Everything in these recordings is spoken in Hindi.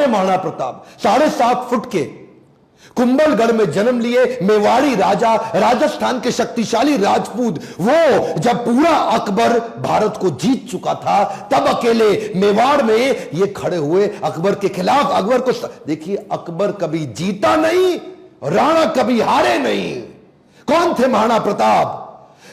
महाराणा प्रताप 7.5 फुट के कुंभलगढ़ में जन्म लिए मेवाड़ी राजा, राजस्थान के शक्तिशाली राजपूत। वो जब पूरा अकबर भारत को जीत चुका था तब अकेले मेवाड़ में ये खड़े हुए अकबर के खिलाफ। अकबर को देखिए, अकबर कभी जीता नहीं, राणा कभी हारे नहीं। कौन थे महाराणा प्रताप?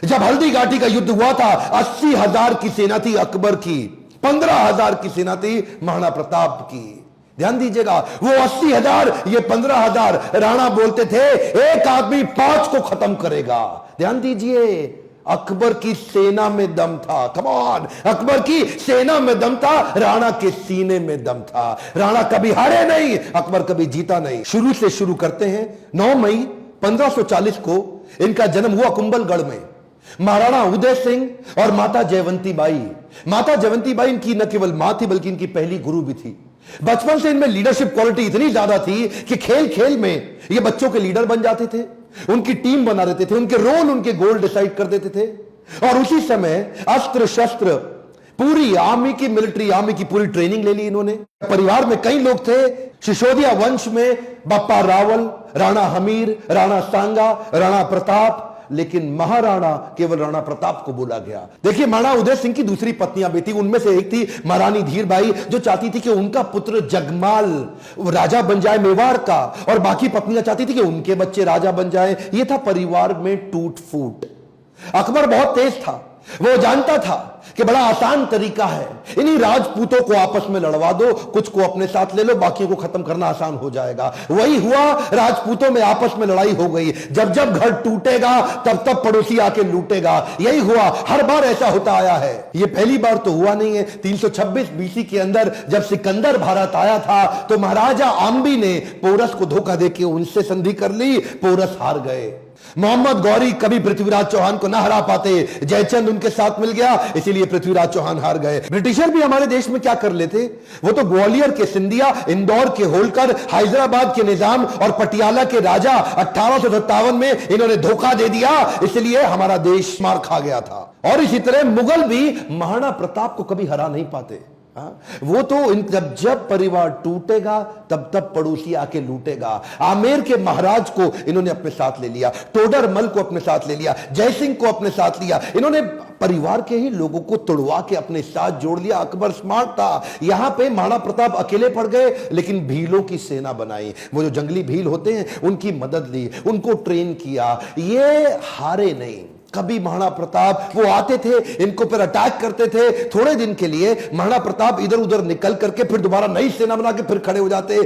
जब हल्दी घाटी का युद्ध हुआ था 80,000 की सेना थी अकबर की, 15,000 की सेना थी महाराणा प्रताप की। ध्यान दीजिएगा, वो 80,000, ये 15,000। राणा बोलते थे एक आदमी 5 को खत्म करेगा। ध्यान दीजिए, अकबर की सेना में दम था। कम ऑन, अकबर की सेना में दम था, राणा के सीने में दम था। राणा कभी हारे नहीं, अकबर कभी जीता नहीं। शुरू से शुरू करते हैं। 9 मई 1540 को इनका जन्म हुआ कुंभलगढ़ में। महाराणा उदय सिंह और माता जयवंती बाई। माता जयवंती बाई इनकी न केवल मां थी बल्कि इनकी पहली गुरु भी थी। बचपन से इनमें लीडरशिप क्वालिटी इतनी ज्यादा थी कि खेल खेल में ये बच्चों के लीडर बन जाते थे, उनकी टीम बना देते थे, उनके रोल, उनके गोल डिसाइड कर देते थे। और उसी समय अस्त्र शस्त्र, पूरी आर्मी की, मिलिट्री आर्मी की पूरी ट्रेनिंग ले ली इन्होंने। परिवार में कई लोग थे। सिसोदिया वंश में बप्पा रावल, राणा हमीर, राणा सांगा, राणा प्रताप, लेकिन महाराणा केवल राणा प्रताप को बोला गया। देखिए, महाराणा उदय सिंह की दूसरी पत्नियां भी थी। उनमें से एक थी महारानी धीरबाई, जो चाहती थी कि उनका पुत्र जगमाल राजा बन जाए मेवाड़ का, और बाकी पत्नियां चाहती थी कि उनके बच्चे राजा बन जाए। यह था परिवार में टूट फूट। अकबर बहुत तेज था, वो जानता था कि बड़ा आसान तरीका है, इन्हीं राजपूतों को आपस में लड़वा दो, कुछ को अपने साथ ले लो, बाकियों को खत्म करना आसान हो जाएगा। वही हुआ, राजपूतों में आपस में लड़ाई हो गई। जब जब घर टूटेगा तब तब पड़ोसी आके लूटेगा। यही हुआ, हर बार ऐसा होता आया है। ये पहली बार तो हुआ नहीं है। 326 बीसी के अंदर जब सिकंदर भारत आया था तो महाराजा आम्बी ने पोरस को धोखा देके उनसे संधि कर ली, पोरस हार गए। मोहम्मद गौरी कभी पृथ्वीराज चौहान को ना हरा पाते, जयचंद उनके साथ मिल गया, इसीलिए पृथ्वीराज चौहान हार गए। ब्रिटिशर भी हमारे देश में क्या कर लेते, वो तो ग्वालियर के सिंधिया, इंदौर के होलकर, हैदराबाद के निजाम और पटियाला के राजा 1857 में इन्होंने धोखा दे दिया, इसलिए हमारा देश मार खा गया था। और इसी तरह मुगल भी महाराणा प्रताप को कभी हरा नहीं पाते। वो तो जब जब परिवार टूटेगा तब तब पड़ोसी आके लूटेगा। आमेर के महाराज को इन्होंने अपने साथ ले लिया, टोडरमल को अपने साथ ले लिया, जयसिंह को अपने साथ लिया। इन्होंने परिवार के ही लोगों को तोड़वा के अपने साथ जोड़ लिया। अकबर स्मार्ट था। यहां पे महाराणा प्रताप अकेले पड़ गए, लेकिन भीलों की सेना बनाई। वो जो जंगली भील होते हैं उनकी मदद ली, उनको ट्रेन किया। ये हारे नहीं कभी। महाराणा प्रताप वो आते थे, इनको पर अटैक करते थे। थोड़े दिन के लिए महाराणा प्रताप इधर उधर निकल करके फिर दोबारा नई सेना बना के फिर खड़े हो जाते।